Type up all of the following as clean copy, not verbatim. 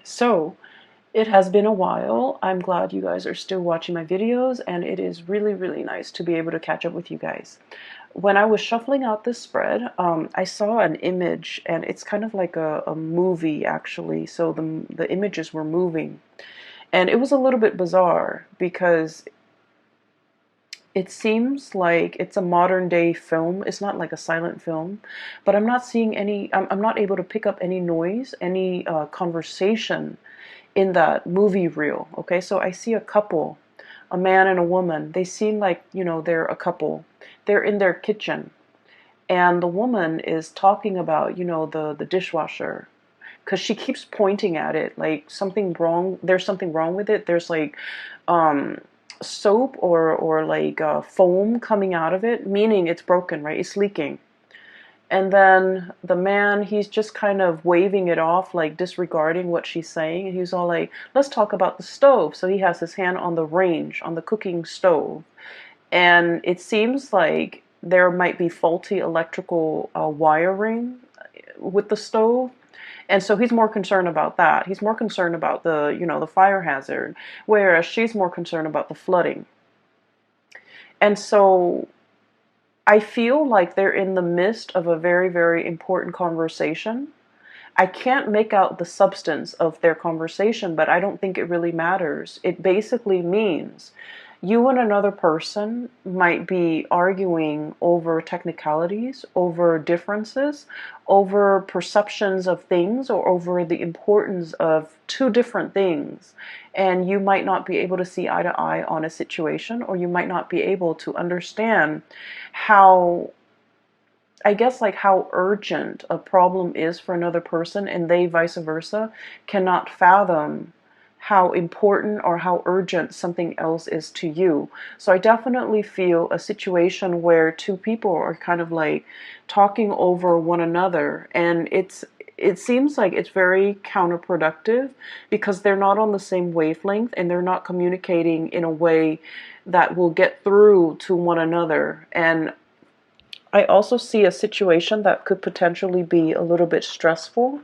So, it has been a while. I'm glad you guys are still watching my videos, and it is really, really nice to be able to catch up with you guys. When I was shuffling out this spread, I saw an image, and it's kind of like a movie, actually. So the images were moving, and it was a little bit bizarre because it seems like it's a modern day film. It's not like a silent film, but I'm not seeing any, I'm not able to pick up any noise, any conversation in that movie reel. Okay, so I see a couple, a man and a woman. They seem like, they're a couple. They're in their kitchen, and the woman is talking about, the dishwasher, because she keeps pointing at it like something wrong. There's something wrong with it. There's like um, soap or like foam coming out of it, meaning it's broken, right? It's leaking. And then the man, he's just kind of waving it off, like disregarding what she's saying. And he's all like, let's talk about the stove. So he has his hand on the range, on the cooking stove. And it seems like there might be faulty electrical wiring with the stove. And so he's more concerned about that. He's more concerned about the fire hazard, whereas she's more concerned about the flooding. And so I feel like they're in the midst of a very, very important conversation. I can't make out the substance of their conversation, but I don't think it really matters. It basically means you and another person might be arguing over technicalities, over differences, over perceptions of things, or over the importance of two different things. And you might not be able to see eye to eye on a situation, or you might not be able to understand how, I guess, like how urgent a problem is for another person, and they vice versa cannot fathom how important or how urgent something else is to you. So I definitely feel a situation where two people are kind of like talking over one another, and it seems like it's very counterproductive because they're not on the same wavelength and they're not communicating in a way that will get through to one another. And I also see a situation that could potentially be a little bit stressful.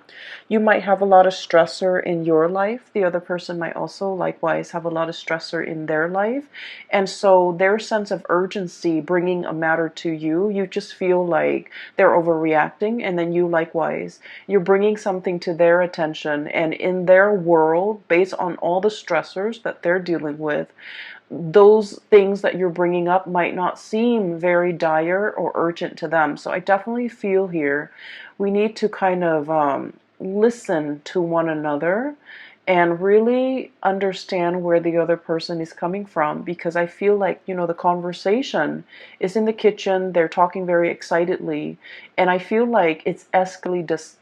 You might have a lot of stressor in your life. The other person might also likewise have a lot of stressor in their life. And so their sense of urgency bringing a matter to you, you just feel like they're overreacting. And then you likewise, you're bringing something to their attention. And in their world, based on all the stressors that they're dealing with, those things that you're bringing up might not seem very dire or urgent to them. So I definitely feel here we need to kind of listen to one another and really understand where the other person is coming from, because I feel like, the conversation is in the kitchen, they're talking very excitedly, and I feel like it's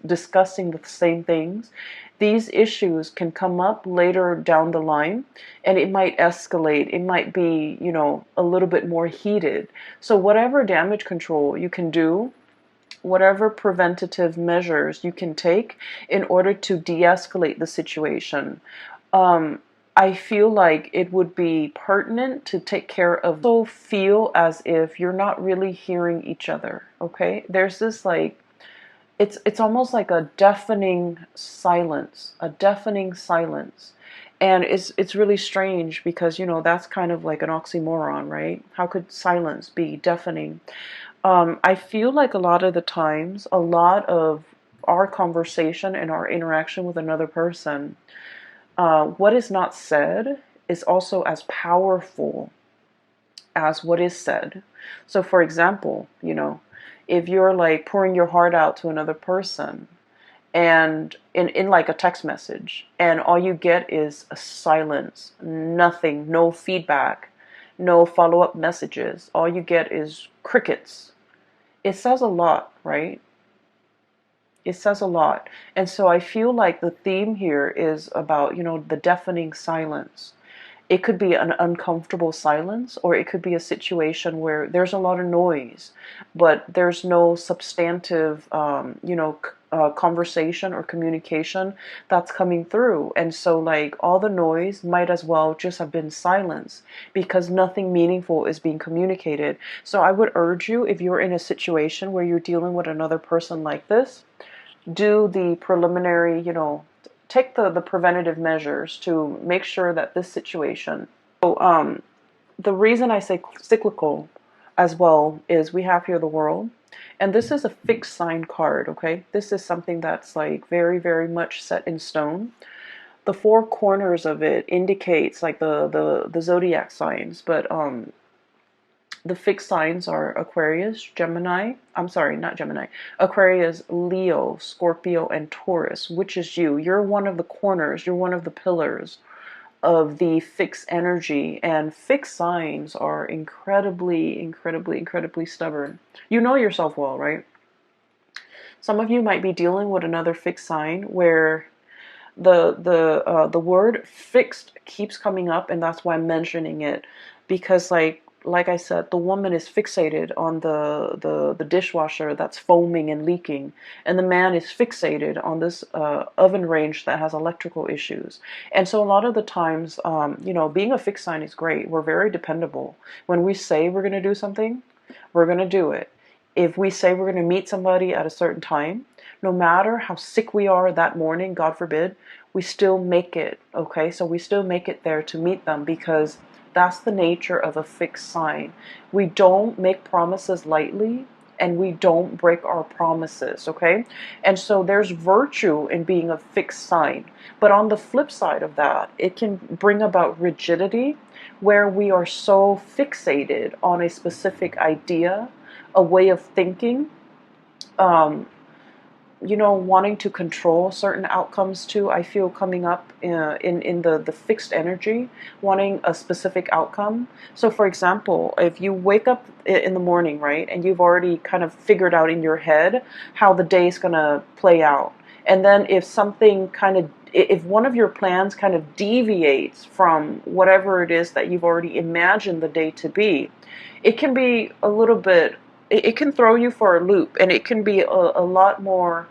discussing the same things. These issues can come up later down the line, and it might escalate. It might be, a little bit more heated. So whatever damage control you can do, whatever preventative measures you can take in order to de-escalate the situation, I feel like it would be pertinent to take care of. So feel as if you're not really hearing each other. Okay, there's this like, it's almost like a deafening silence, and it's really strange because that's kind of like an oxymoron, right? How could silence be deafening? I feel like a lot of the times, a lot of our conversation and our interaction with another person, what is not said is also as powerful as what is said. So, for example, if you're like pouring your heart out to another person, and in like a text message, and all you get is a silence, nothing, no feedback, no follow-up messages, all you get is crickets, it says a lot, right? It says a lot. And so I feel like the theme here is about, the deafening silence. It could be an uncomfortable silence, or it could be a situation where there's a lot of noise, but there's no substantive, conversation or communication that's coming through. And so, like, all the noise might as well just have been silence because nothing meaningful is being communicated. So I would urge you, if you're in a situation where you're dealing with another person like this, do the preliminary, take the preventative measures to make sure that this situation. So the reason I say cyclical as well is we have here the world, and this is a fixed sign card. Okay, this is something that's like very, very much set in stone. The four corners of it indicates like the zodiac signs, but the fixed signs are Aquarius, Gemini. I'm sorry, not Gemini. Aquarius, Leo, Scorpio, and Taurus, which is you. You're one of the corners. You're one of the pillars of the fixed energy, and fixed signs are incredibly, incredibly, incredibly stubborn. You know yourself well, right? Some of you might be dealing with another fixed sign where the word fixed keeps coming up, and that's why I'm mentioning it, because like I said, the woman is fixated on the dishwasher that's foaming and leaking, and the man is fixated on this oven range that has electrical issues. And so a lot of the times, being a fixed sign is great. We're very dependable. When we say we're going to do something, we're going to do it. If we say we're going to meet somebody at a certain time, no matter how sick we are that morning, God forbid, we still make it, okay? So we still make it there to meet them, because that's the nature of a fixed sign. We don't make promises lightly, and we don't break our promises, okay? And so there's virtue in being a fixed sign. But on the flip side of that, it can bring about rigidity, where we are so fixated on a specific idea, a way of thinking, wanting to control certain outcomes too. I feel coming up in the fixed energy, wanting a specific outcome. So for example, if you wake up in the morning, right, and you've already kind of figured out in your head how the day is going to play out, and then if one of your plans kind of deviates from whatever it is that you've already imagined the day to be, it can be a little bit, it can throw you for a loop, and it can be a lot more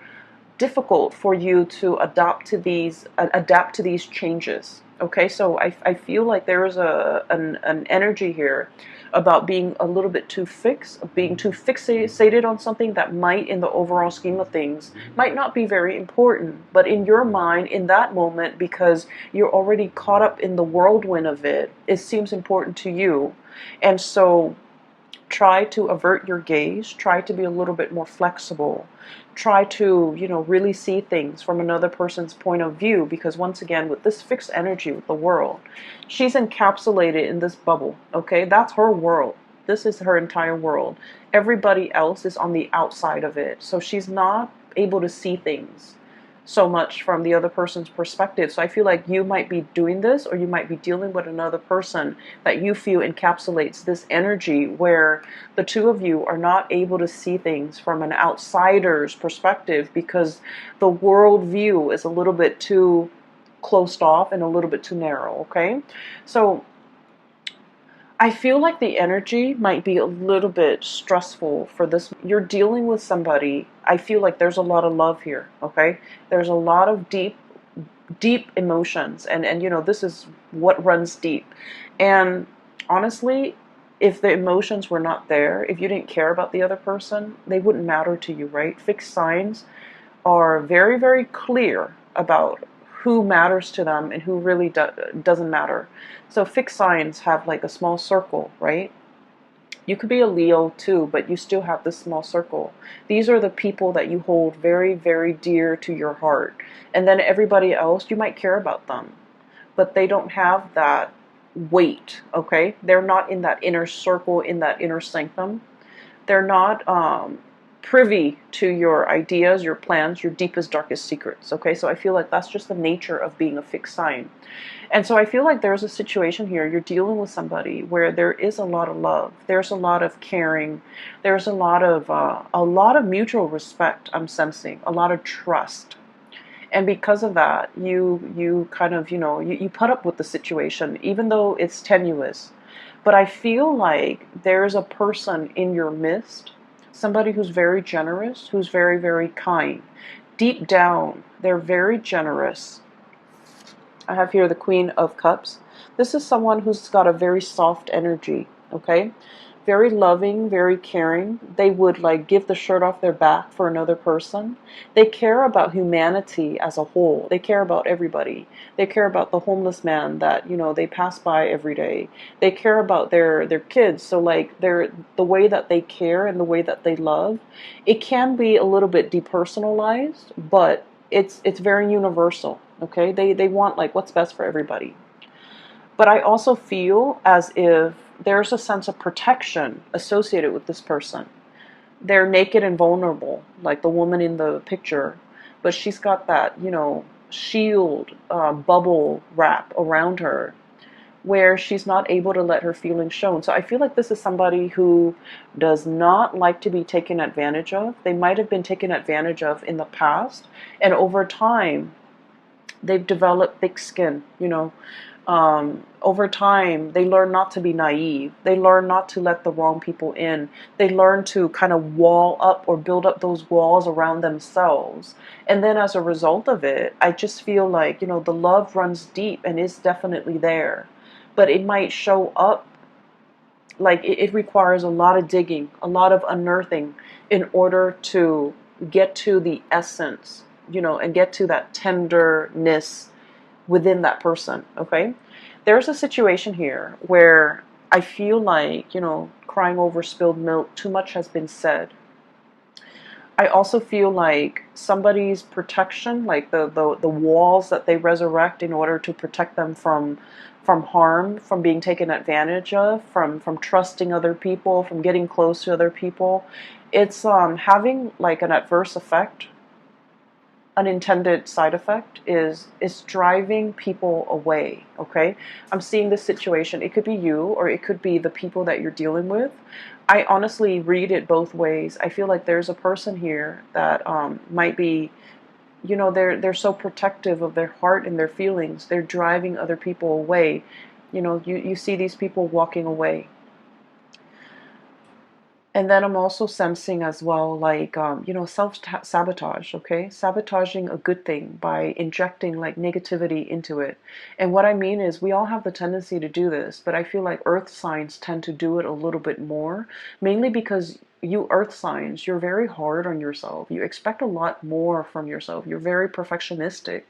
difficult for you to adapt to these changes. Okay, so I feel like there is an energy here about being a little bit too fixed, being too fixated on something that might, in the overall scheme of things, might not be very important, but in your mind, in that moment, because you're already caught up in the whirlwind of it, it seems important to you. And so try to avert your gaze, try to be a little bit more flexible, try to, really see things from another person's point of view, because once again, with this fixed energy with the world, she's encapsulated in this bubble, okay? That's her world. This is her entire world. Everybody else is on the outside of it, so she's not able to see things so much from the other person's perspective. So I feel like you might be doing this, or you might be dealing with another person that you feel encapsulates this energy, where the two of you are not able to see things from an outsider's perspective, because the world view is a little bit too closed off and a little bit too narrow, okay? So I feel like the energy might be a little bit stressful for this. You're dealing with somebody. I feel like there's a lot of love here, okay? There's a lot of deep emotions, and this is what runs deep. And honestly, if the emotions were not there, if you didn't care about the other person, they wouldn't matter to you, right? Fixed signs are very, very clear about who matters to them and who really doesn't matter. So fixed signs have like a small circle, right? You could be a Leo too, but you still have this small circle. These are the people that you hold very, very dear to your heart. And then everybody else, you might care about them, but they don't have that weight, okay? They're not in that inner circle, in that inner sanctum. They're not privy to your ideas, your plans, your deepest, darkest secrets, okay? So I feel like that's just the nature of being a fixed sign. And so I feel like there's a situation here, you're dealing with somebody where there is a lot of love, there's a lot of caring, there's a lot of mutual respect, I'm sensing, a lot of trust. And because of that, you kind of, you put up with the situation, even though it's tenuous. But I feel like there's a person in your midst, somebody who's very generous, who's very, very kind. Deep down, they're very generous. I have here the Queen of Cups. This is someone who's got a very soft energy, okay? very loving, very caring. They would like give the shirt off their back for another person. They care about humanity as a whole. They care about everybody. They care about the homeless man that, they pass by every day. They care about their kids. So like the way that they care and the way that they love, it can be a little bit depersonalized, but it's very universal. Okay? They want like what's best for everybody. But I also feel as if there's a sense of protection associated with this person. They're naked and vulnerable, like the woman in the picture, but she's got that, shield, bubble wrap around her where she's not able to let her feelings shown. So I feel like this is somebody who does not like to be taken advantage of. They might have been taken advantage of in the past, and over time, they've developed thick skin, over time, they learn not to be naive. They learn not to let the wrong people in. They learn to kind of wall up or build up those walls around themselves. And then as a result of it, I just feel like, the love runs deep and is definitely there. But it might show up like it requires a lot of digging, a lot of unearthing in order to get to the essence, and get to that tenderness within that person, okay? There's a situation here where I feel like, crying over spilled milk, too much has been said. I also feel like somebody's protection, like the walls that they resurrect in order to protect them from harm, from being taken advantage of, from trusting other people, from getting close to other people, it's having like an adverse effect. Unintended side effect is driving people away. Okay, I'm seeing this situation. It could be you, or it could be the people that you're dealing with. I honestly read it both ways. I feel like there's a person here that might be, they're so protective of their heart and their feelings. They're driving other people away. You see these people walking away. And then I'm also sensing as well, like, self-sabotage, okay? Sabotaging a good thing by injecting like negativity into it. And what I mean is we all have the tendency to do this, but I feel like earth signs tend to do it a little bit more, mainly because you earth signs, you're very hard on yourself. You expect a lot more from yourself. You're very perfectionistic.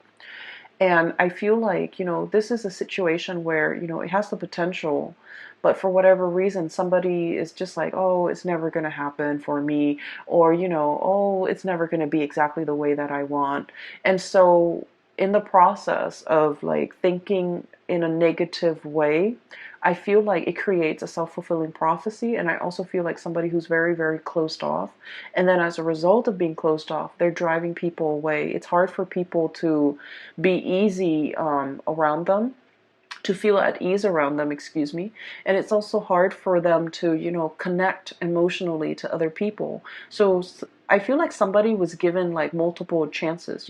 And I feel like, this is a situation where, it has the potential, but for whatever reason, somebody is just like, oh, it's never going to happen for me, or, oh, it's never going to be exactly the way that I want. And so, in the process of like thinking in a negative way, I feel like it creates a self-fulfilling prophecy. And I also feel like somebody who's very, very closed off. And then as a result of being closed off, they're driving people away. It's hard for people to be easy around them, to feel at ease around them, excuse me. And it's also hard for them to, connect emotionally to other people. So I feel like somebody was given like multiple chances,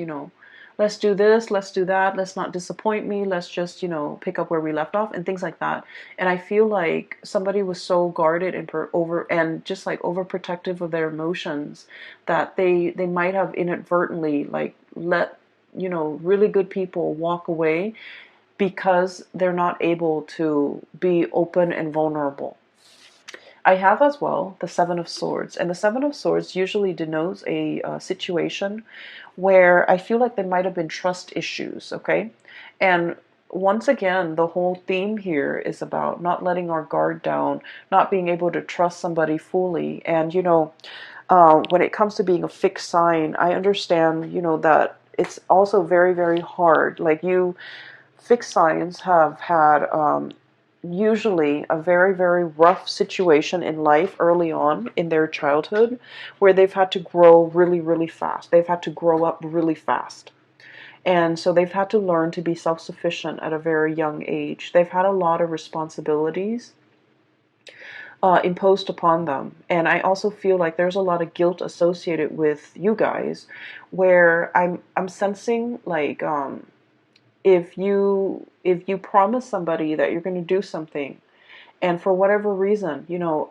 let's do this, let's do that, let's not disappoint me, let's just, pick up where we left off and things like that. And I feel like somebody was so guarded and just like overprotective of their emotions that they might have inadvertently like let, really good people walk away because they're not able to be open and vulnerable. I have as well the Seven of Swords, and the Seven of Swords usually denotes a situation where I feel like there might have been trust issues, okay? And once again, the whole theme here is about not letting our guard down, not being able to trust somebody fully. And, when it comes to being a fixed sign, I understand, that it's also very, very hard. Like fixed signs have had usually a very, very rough situation in life early on in their childhood where they've had to grow really, really fast. They've had to grow up really fast. And so they've had to learn to be self-sufficient at a very young age. They've had a lot of responsibilities imposed upon them. And I also feel like there's a lot of guilt associated with you guys where I'm sensing like if you promise somebody that you're going to do something and for whatever reason,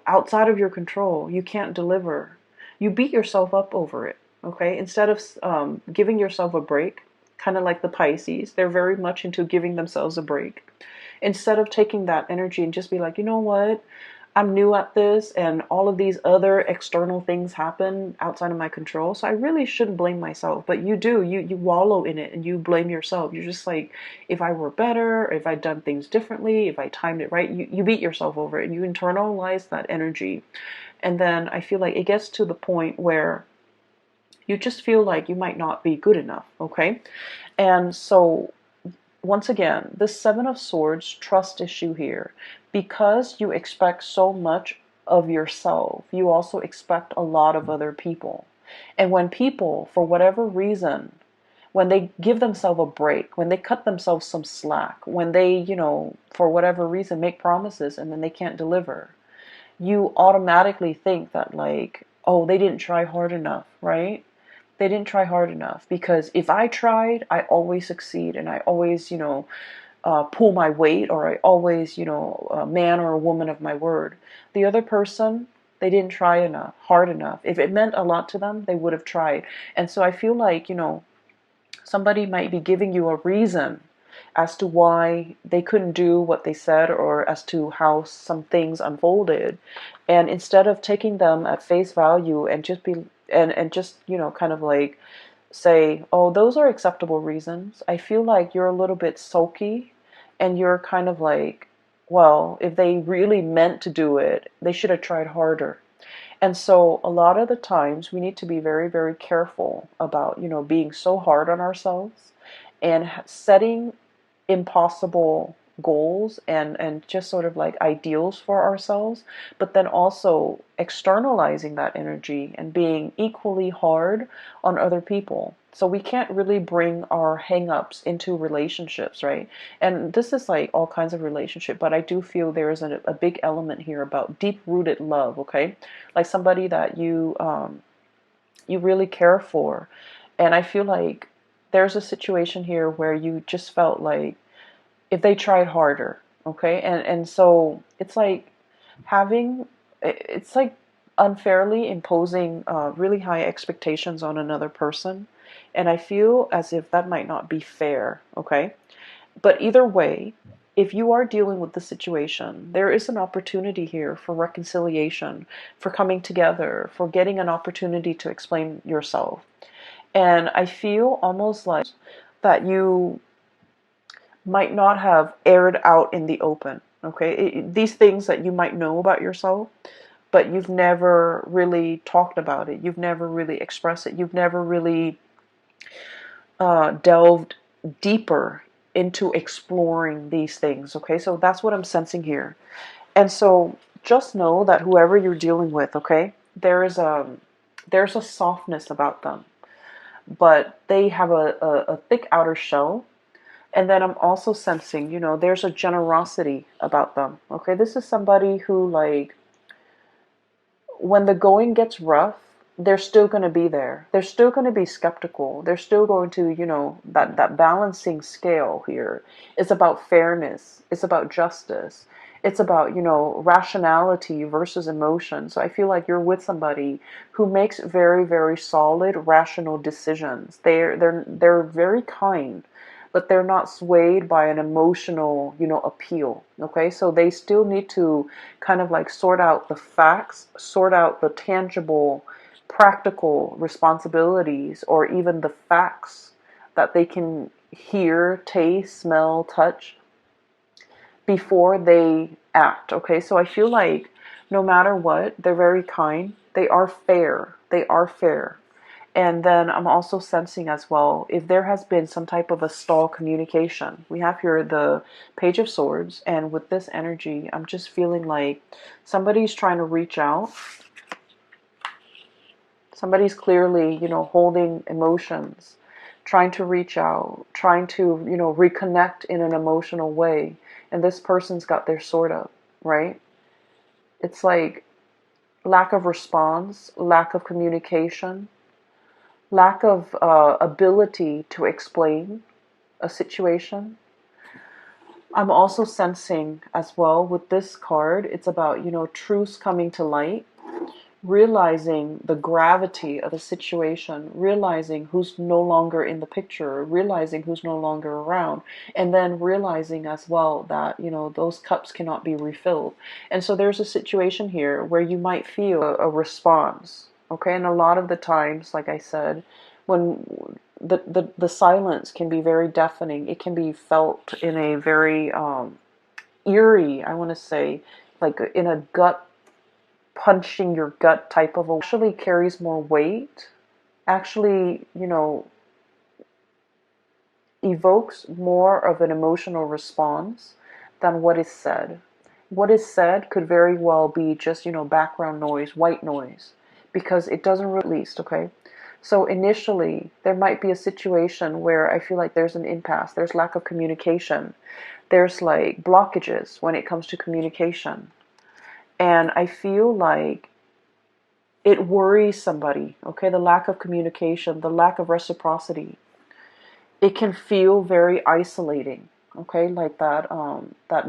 outside of your control, you can't deliver, you beat yourself up over it. Okay, instead of giving yourself a break, kind of like the Pisces, they're very much into giving themselves a break. Instead of taking that energy and just be like, you know what, I'm new at this, and all of these other external things happen outside of my control. So I really shouldn't blame myself. But you do, you wallow in it and you blame yourself. You're just like, if I were better, if I'd done things differently, if I timed it right, you beat yourself over it and you internalize that energy. And then I feel like it gets to the point where you just feel like you might not be good enough, okay? And so once again, the Seven of Swords trust issue here. Because you expect so much of yourself, you also expect a lot of other people. And when people, for whatever reason, when they give themselves a break, when they cut themselves some slack, when they, for whatever reason make promises and then they can't deliver, you automatically think that, like, oh, they didn't try hard enough, right? They didn't try hard enough, because if I tried, I always succeed, and I always, pull my weight, or I always, a man or a woman of my word. The other person, they didn't try enough, hard enough. If it meant a lot to them, they would have tried. And so I feel like, somebody might be giving you a reason as to why they couldn't do what they said, or as to how some things unfolded. And instead of taking them at face value and just be and just, kind of like say, oh, those are acceptable reasons, I feel like you're a little bit sulky, and you're kind of like, well, if they really meant to do it, they should have tried harder. And so a lot of the times we need to be very, very careful about, being so hard on ourselves and setting impossible goals and just sort of like ideals for ourselves, but then also externalizing that energy and being equally hard on other people. So we can't really bring our hang-ups into relationships, right? And this is like all kinds of relationship, but I do feel there is a big element here about deep-rooted love, okay? Like somebody that you really care for. And I feel like there's a situation here where you just felt like if they tried harder, okay? And so it's like unfairly imposing really high expectations on another person. And I feel as if that might not be fair, okay? But either way, if you are dealing with the situation, there is an opportunity here for reconciliation, for coming together, for getting an opportunity to explain yourself. And I feel almost like that you might not have aired out in the open, okay? These things that you might know about yourself, but you've never really talked about it. You've never really expressed it. You've never really delved deeper into exploring these things, okay? So that's what I'm sensing here. And so just know that whoever you're dealing with, okay, there's a softness about them, but they have a thick outer shell. And then I'm also sensing, there's a generosity about them, okay? This is somebody who, like, when the going gets rough, they're still going to be there. They're still going to be skeptical. They're still going to, that balancing scale here is about fairness. It's about justice. It's about, rationality versus emotion. So I feel like you're with somebody who makes very, very solid, rational decisions. They're very kind, but they're not swayed by an emotional, appeal. Okay, so they still need to kind of like sort out the facts, sort out the tangible, practical responsibilities, or even the facts that they can hear, taste, smell, touch before they act. Okay, so I feel like no matter what, they're very kind. They are fair. They are fair. And then I'm also sensing as well, if there has been some type of a stall communication. We have here the Page of Swords, and with this energy, I'm just feeling like somebody's trying to reach out. Somebody's clearly, holding emotions, trying to reach out, trying to, reconnect in an emotional way. And this person's got their sword up, right? It's like lack of response, lack of communication, lack of ability to explain a situation. I'm also sensing as well with this card, it's about, truths coming to light. realizing the gravity of a situation, realizing who's no longer in the picture, realizing who's no longer around, and then realizing as well that, those cups cannot be refilled. And so there's a situation here where you might feel a response, okay? And a lot of the times, like I said, when the silence can be very deafening, it can be felt in a very eerie, I want to say, like in a gut punching your gut type of actually carries more weight, actually, evokes more of an emotional response than what is said. What is said could very well be just, background noise, white noise, because it doesn't release, okay? So initially, there might be a situation where I feel like there's an impasse, there's lack of communication, there's like blockages when it comes to communication. And I feel like it worries somebody, okay? The lack of communication, the lack of reciprocity. It can feel very isolating, okay? Like that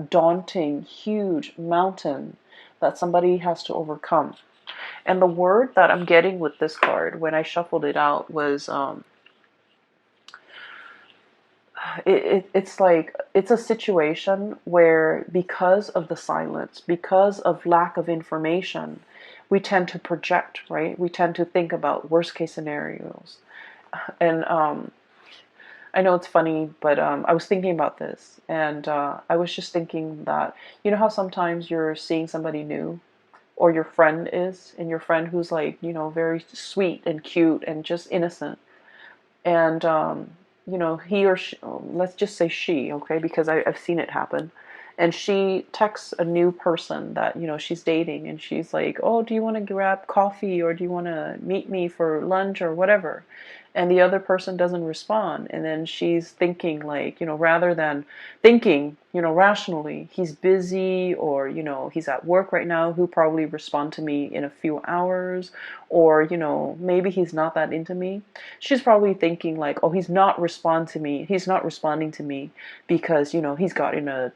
daunting, huge mountain that somebody has to overcome. And the word that I'm getting with this card when I shuffled it out was it's like it's a situation where, because of the silence, because of lack of information, we tend to project, right? We tend to think about worst case scenarios. And I know it's funny, but I was thinking about this, and I was just thinking that, how sometimes you're seeing somebody new, or your friend is, and your friend who's like, very sweet and cute and just innocent, and he or she, let's just say she, okay, because I've seen it happen, and she texts a new person that, she's dating, and she's like, oh, do you want to grab coffee, or do you want to meet me for lunch or whatever? And the other person doesn't respond, and then she's thinking, like, rather than thinking, rationally, he's busy, or he's at work right now, he'll probably respond to me in a few hours, or maybe he's not that into me. She's probably thinking like, oh, he's not responding to me because he's got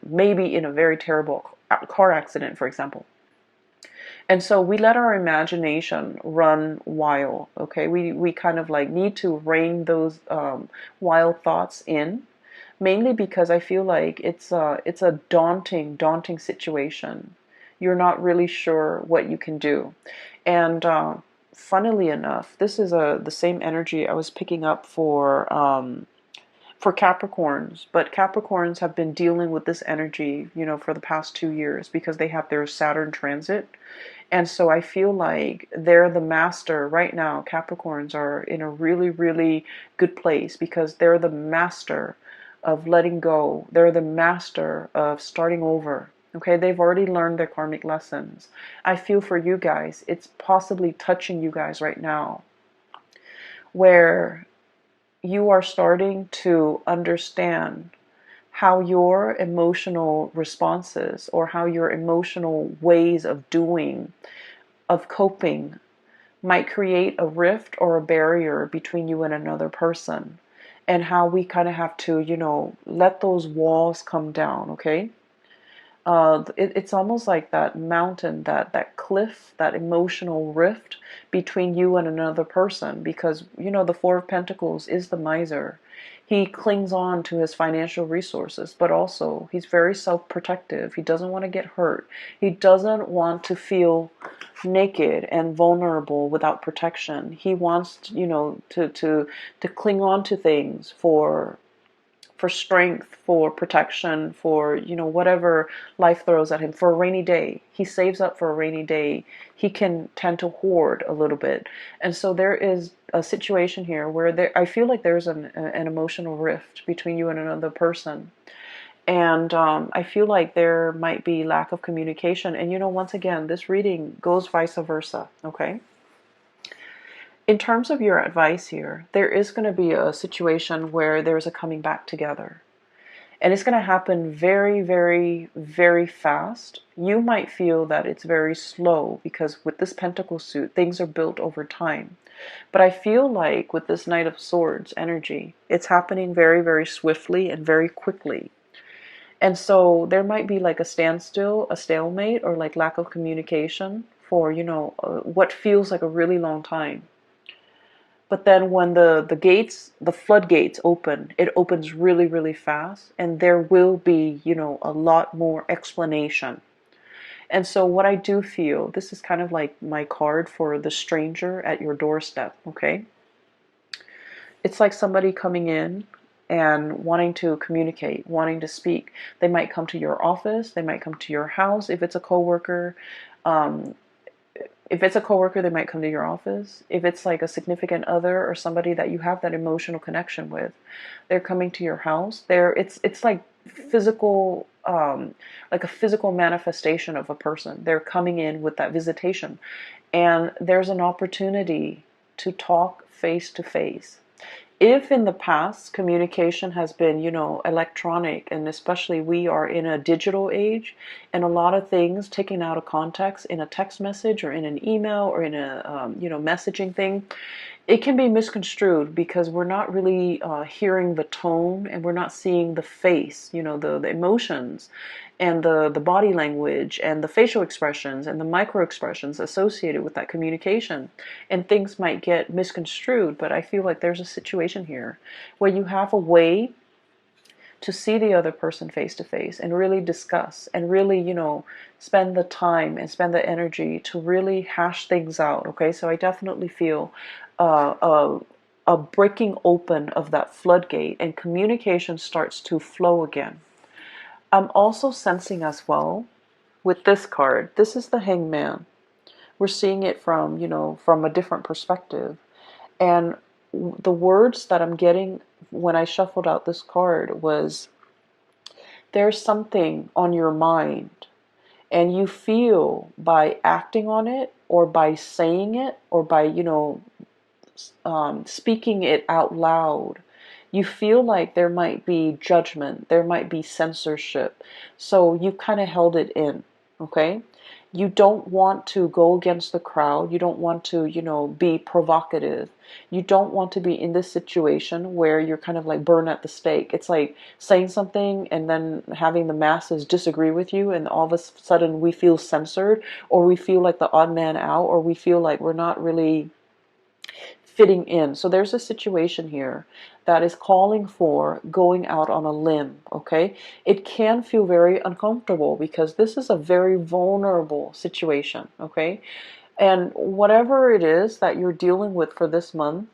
maybe in a very terrible car accident, for example. And so we let our imagination run wild, okay? We kind of like need to rein those wild thoughts in, mainly because I feel like it's a daunting situation. You're not really sure what you can do. And funnily enough, this is the same energy I was picking up for Capricorns, but Capricorns have been dealing with this energy, for the past 2 years, because they have their Saturn transit. And so I feel like they're the master right now. Capricorns are in a really, really good place because they're the master of letting go. They're the master of starting over. Okay, they've already learned their karmic lessons. I feel for you guys, it's possibly touching you guys right now, where you are starting to understand how your emotional responses, or how your emotional ways of doing, of coping, might create a rift or a barrier between you and another person, and how we kind of have to, let those walls come down, okay? It's almost like that mountain, that cliff, that emotional rift between you and another person, because the Four of Pentacles is the miser. He clings on to his financial resources, but also he's very self-protective. He doesn't want to get hurt. He doesn't want to feel naked and vulnerable without protection. He wants, to cling on to things for strength, for protection, for whatever life throws at him, for a rainy day. He saves up for a rainy day. He can tend to hoard a little bit. And so there is a situation here where I feel like there's an emotional rift between you and another person. And I feel like there might be lack of communication. And once again, this reading goes vice versa, okay? In terms of your advice here, there is going to be a situation where there's a coming back together. And it's going to happen very, very, very fast. You might feel that it's very slow because with this Pentacle suit, things are built over time. But I feel like with this Knight of Swords energy, it's happening very, very swiftly and very quickly. And so there might be like a standstill, a stalemate, or like lack of communication for, what feels like a really long time. But then when the floodgates open, it opens really, really fast, and there will be, a lot more explanation. And so what I do feel, this is kind of like my card for the stranger at your doorstep, okay? It's like somebody coming in and wanting to communicate, wanting to speak. They might come to your office, they might come to your house if it's a coworker. Um, if it's a coworker, they might come to your office. If it's like a significant other or somebody that you have that emotional connection with, they're coming to your house. It's like physical, like a physical manifestation of a person. They're coming in with that visitation, and there's an opportunity to talk face to face. If in the past communication has been, electronic, and especially we are in a digital age, and a lot of things taken out of context in a text message or in an email or in a, messaging thing, it can be misconstrued because we're not really hearing the tone, and we're not seeing the face, the emotions and the body language and the facial expressions and the micro expressions associated with that communication. And things might get misconstrued, but I feel like there's a situation here where you have a way to see the other person face to face and really discuss and really, spend the time and spend the energy to really hash things out. Okay, so I definitely feel uh, a, a breaking open of that floodgate, and communication starts to flow again. I'm also sensing as well with this card, this is the Hangman. We're seeing it from, from a different perspective. And the words that I'm getting when I shuffled out this card was, there's something on your mind, and you feel by acting on it or by saying it or by, speaking it out loud, you feel like there might be judgment, there might be censorship. So you kind of held it in, okay? You don't want to go against the crowd. You don't want to, be provocative. You don't want to be in this situation where you're kind of like burned at the stake. It's like saying something and then having the masses disagree with you, and all of a sudden we feel censored, or we feel like the odd man out, or we feel like we're not really fitting in. So there's a situation here that is calling for going out on a limb, okay? It can feel very uncomfortable because this is a very vulnerable situation, okay? And whatever it is that you're dealing with for this month,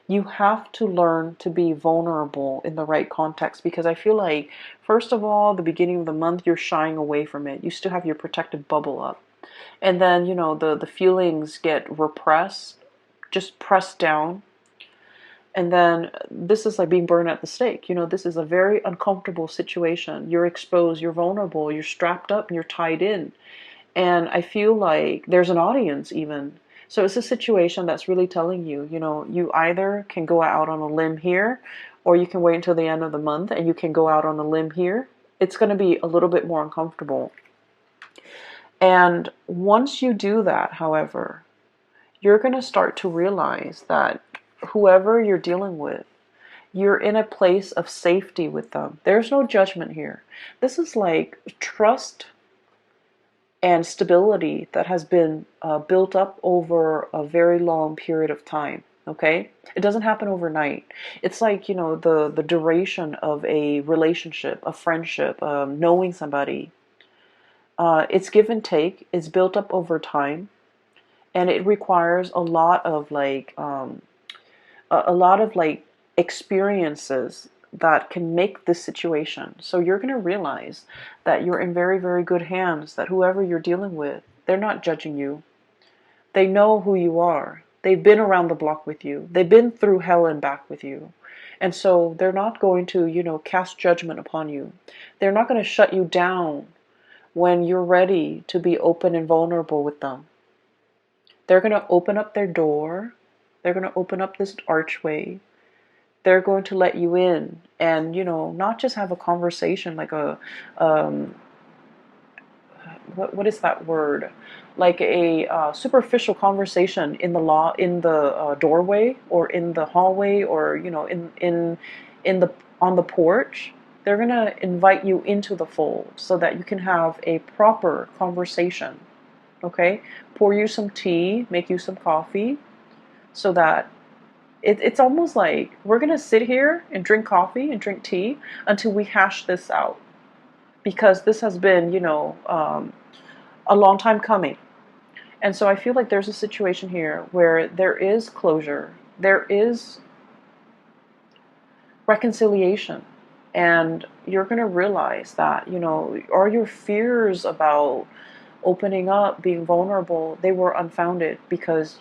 you have to learn to be vulnerable in the right context, because I feel like, first of all, the beginning of the month, you're shying away from it. You still have your protective bubble up. And then, the feelings get repressed, just pressed down. And then this is like being burned at the stake. This is a very uncomfortable situation. You're exposed, you're vulnerable, you're strapped up, and you're tied in. And I feel like there's an audience even. So it's a situation that's really telling you, you either can go out on a limb here, or you can wait until the end of the month and you can go out on a limb here. It's going to be a little bit more uncomfortable. And once you do that, however, you're going to start to realize that whoever you're dealing with, you're in a place of safety with them. There's no judgment here. This is like trust and stability that has been built up over a very long period of time. Okay, it doesn't happen overnight. It's like, the duration of a relationship, a friendship, knowing somebody. It's give and take. It's built up over time, and it requires a lot of like a lot of like experiences that can make this situation. So you're going to realize that you're in very, very good hands, that whoever you're dealing with, they're not judging you. They know who you are. They've been around the block with you. They've been through hell and back with you. And so they're not going to, cast judgment upon you. They're not going to shut you down when you're ready to be open and vulnerable with them. They're going to open up their door. They're going to open up this archway. They're going to let you in, and not just have a conversation like a what is that word, like a superficial conversation in the doorway or in the hallway, or in the on the porch. They're going to invite you into the fold so that you can have a proper conversation. okay? Pour you some tea, make you some coffee, so that it's almost like we're gonna sit here and drink coffee and drink tea until we hash this out, because this has been, a long time coming. And so I feel like there's a situation here where there is closure, there is reconciliation, and you're going to realize that, all your fears about opening up, being vulnerable, they were unfounded, because,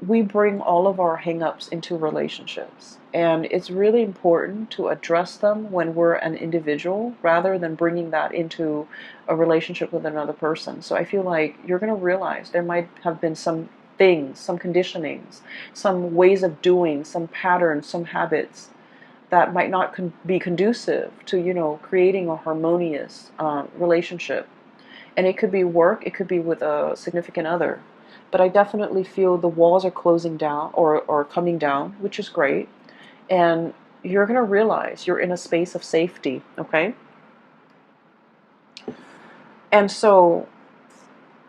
we bring all of our hangups into relationships. And it's really important to address them when we're an individual rather than bringing that into a relationship with another person. So I feel like you're going to realize there might have been some things, some conditionings, some ways of doing, some patterns, some habits that might not be conducive to, creating a harmonious relationship. And it could be work, it could be with a significant other. But I definitely feel the walls are closing down, or coming down, which is great. And you're going to realize you're in a space of safety, okay? And so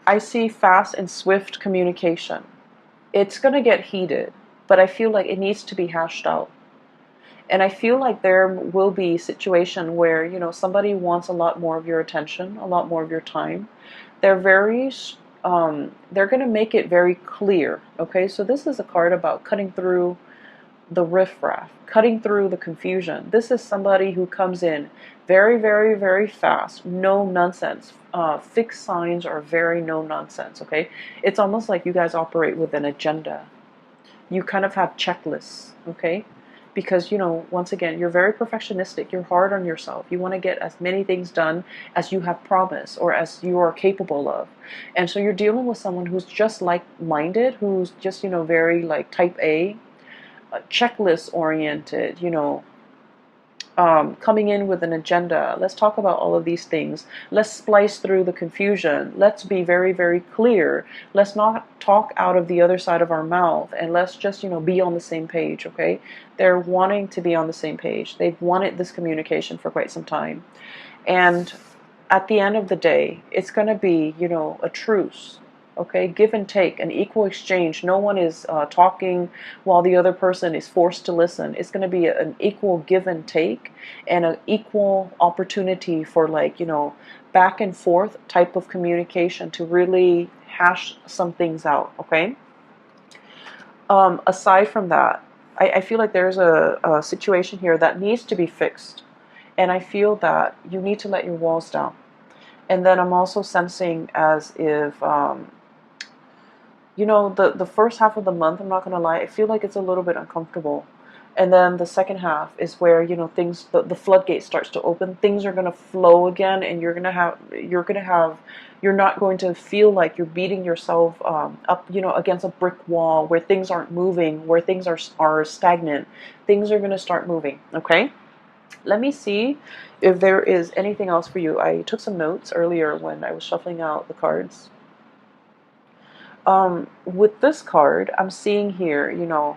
I see fast and swift communication. It's going to get heated, but I feel like it needs to be hashed out. And I feel like there will be a situation where, somebody wants a lot more of your attention, a lot more of your time. They're they're going to make it very clear. Okay, so this is a card about cutting through the riffraff, cutting through the confusion. This is somebody who comes in very, very, very fast, no nonsense. Fixed signs are very no nonsense. Okay, it's almost like you guys operate with an agenda. You kind of have checklists. Okay, because, once again, you're very perfectionistic, you're hard on yourself, you want to get as many things done as you have promised or as you are capable of. And so you're dealing with someone who's just like-minded, who's just, very like type A, checklist oriented, coming in with an agenda. Let's talk about all of these things. Let's splice through the confusion. Let's be very, very clear. Let's not talk out of the other side of our mouth, and let's just, be on the same page, okay? They're wanting to be on the same page. They've wanted this communication for quite some time. And at the end of the day, it's going to be, a truce. Okay, give and take, an equal exchange. No one is talking while the other person is forced to listen. It's going to be an equal give and take, and an equal opportunity for, like, back and forth type of communication to really hash some things out. Okay. Aside from that, I feel like there's a situation here that needs to be fixed, and I feel that you need to let your walls down. And then I'm also sensing as if the first half of the month, I'm not going to lie, I feel like it's a little bit uncomfortable. And then the second half is where, things, the floodgate starts to open. Things are going to flow again, and you're not going to feel like you're beating yourself up, against a brick wall where things aren't moving, where things are stagnant. Things are going to start moving, okay? Let me see if there is anything else for you. I took some notes earlier when I was shuffling out the cards. With this card, I'm seeing here,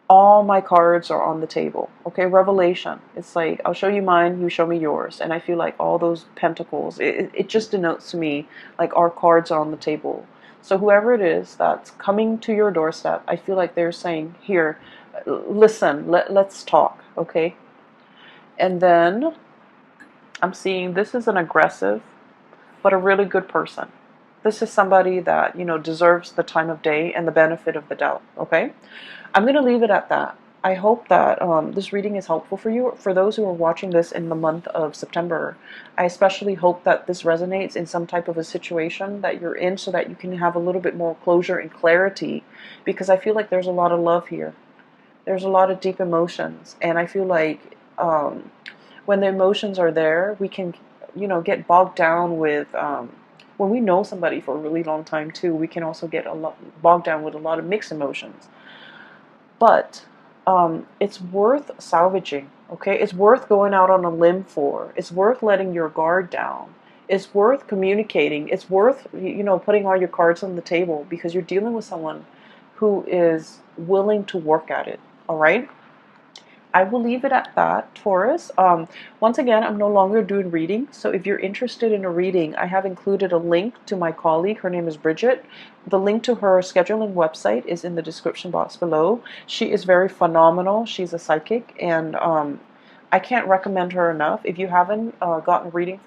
all my cards are on the table. Okay, revelation. It's like, I'll show you mine, you show me yours. And I feel like all those pentacles, it just denotes to me like our cards are on the table. So whoever it is that's coming to your doorstep, I feel like they're saying, here, listen, let's talk, okay? And then I'm seeing this is an aggressive, but a really good person. This is somebody that, deserves the time of day and the benefit of the doubt, okay? I'm going to leave it at that. I hope that this reading is helpful for you. For those who are watching this in the month of September, I especially hope that this resonates in some type of a situation that you're in, so that you can have a little bit more closure and clarity, because I feel like there's a lot of love here. There's a lot of deep emotions, and I feel like when the emotions are there, we can, get bogged down with when we know somebody for a really long time too, we can also get bogged down with a lot of mixed emotions. But it's worth salvaging, okay? It's worth going out on a limb for. It's worth letting your guard down. It's worth communicating. It's worth, putting all your cards on the table, because you're dealing with someone who is willing to work at it, all right? I will leave it at that, Taurus. Once again, I'm no longer doing reading, so if you're interested in a reading, I have included a link to my colleague. Her name is Bridget. The link to her scheduling website is in the description box below. She is very phenomenal. She's a psychic, and I can't recommend her enough. If you haven't gotten a reading